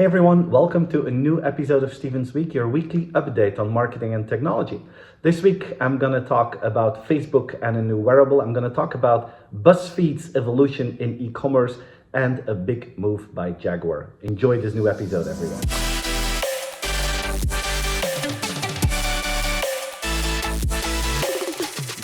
Hey everyone, welcome to a new episode of Steven's Week, your weekly update on marketing and technology. This week I'm going to talk about Facebook and a new wearable. I'm going to talk about Buzzfeed's evolution in e-commerce and a big move by Jaguar. Enjoy this new episode, everyone.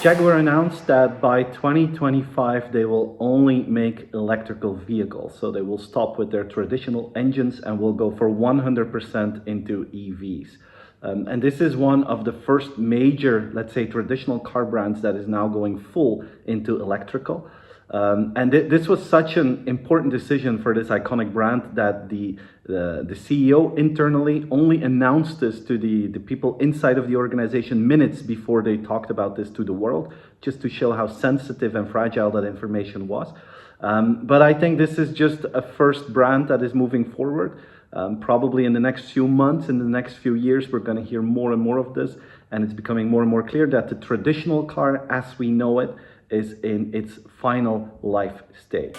Jaguar announced that by 2025 they will only make electrical vehicles. So they will stop with their traditional engines and will go for 100% into EVs. And this is one of the first major, let's say, traditional car brands that is now going full into electrical. This was such an important decision for this iconic brand that the CEO internally only announced this to the people inside of the organization minutes before they talked about this to the world, just to show how sensitive and fragile that information was. But I think this is just a first brand that is moving forward. Probably in the next few months, in the next few years, we're going to hear more and more of this, and it's becoming more and more clear that the traditional car as we know it is in its final life stage.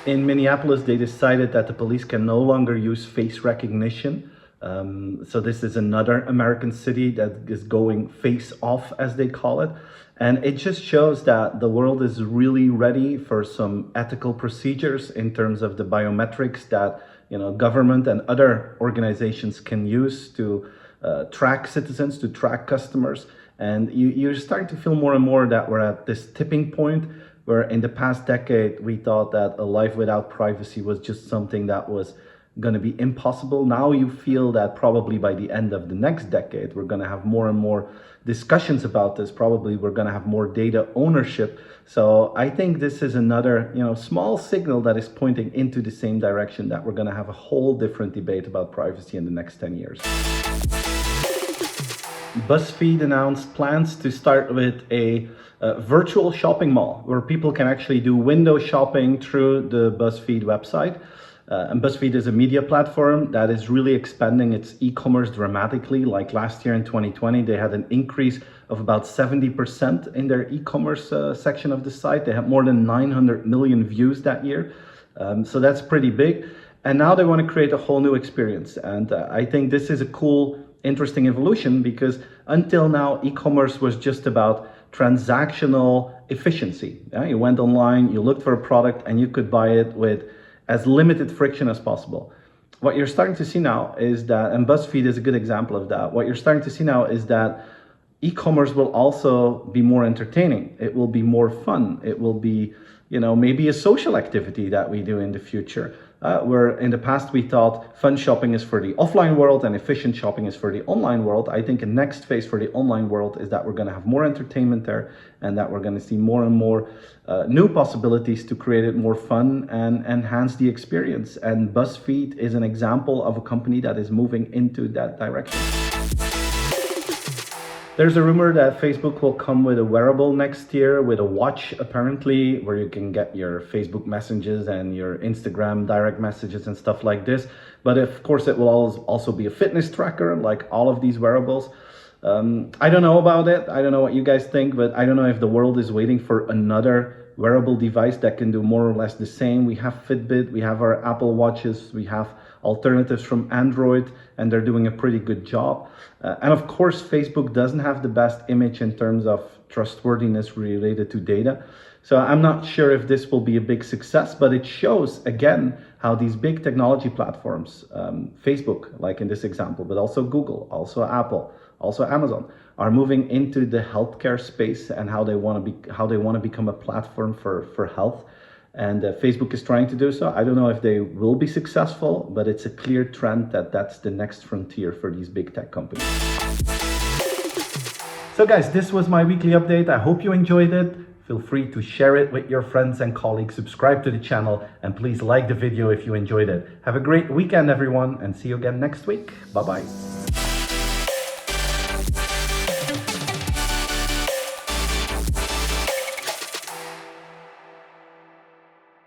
In Minneapolis, they decided that the police can no longer use face recognition. So this is another American city that is going face off, as they call it. And it just shows that the world is really ready for some ethical procedures in terms of the biometrics that government and other organizations can use to track citizens, to track customers. And you're starting to feel more and more that we're at this tipping point where in the past decade, we thought that a life without privacy was just something that was going to be impossible. Now you feel that probably by the end of the next decade, we're going to have more and more discussions about this. Probably we're going to have more data ownership. So I think this is another, small signal that is pointing into the same direction, that we're going to have a whole different debate about privacy in the next 10 years. Buzzfeed announced plans to start with a virtual shopping mall where people can actually do window shopping through the Buzzfeed website. And Buzzfeed is a media platform that is really expanding its e-commerce dramatically. Like last year in 2020, they had an increase of about 70% in their e-commerce section of the site. They had more than 900 million views that year. So that's pretty big. And now they want to create a whole new experience. And I think this is a cool, interesting evolution, because until now, e-commerce was just about transactional efficiency. You went online, you looked for a product, and you could buy it with as limited friction as possible. What you're starting to see now is that, and Buzzfeed is a good example of that, what you're starting to see now is that e-commerce will also be more entertaining. It will be more fun. It will be, maybe a social activity that we do in the future. Where in the past we thought fun shopping is for the offline world and efficient shopping is for the online world. I think the next phase for the online world is that we're going to have more entertainment there, and that we're going to see more and more new possibilities to create it more fun and enhance the experience. And Buzzfeed is an example of a company that is moving into that direction. There's a rumor that Facebook will come with a wearable next year, with a watch apparently, where you can get your Facebook messages and your Instagram direct messages and stuff like this. But of course it will also be a fitness tracker, like all of these wearables. I don't know about it. I don't know what you guys think, but I don't know if the world is waiting for another wearable device that can do more or less the same. We have Fitbit, we have our Apple Watches, we have alternatives from Android, and they're doing a pretty good job. And of course, Facebook doesn't have the best image in terms of trustworthiness related to data. So I'm not sure if this will be a big success, but it shows again how these big technology platforms, Facebook, like in this example, but also Google, also Apple, also Amazon, are moving into the healthcare space, and how they want to become a platform for health. And Facebook is trying to do so. I don't know if they will be successful, but it's a clear trend that that's the next frontier for these big tech companies. So guys, this was my weekly update. I hope you enjoyed it. Feel free to share it with your friends and colleagues, subscribe to the channel, and please like the video if you enjoyed it. Have a great weekend, everyone, and see you again next week. Bye-bye.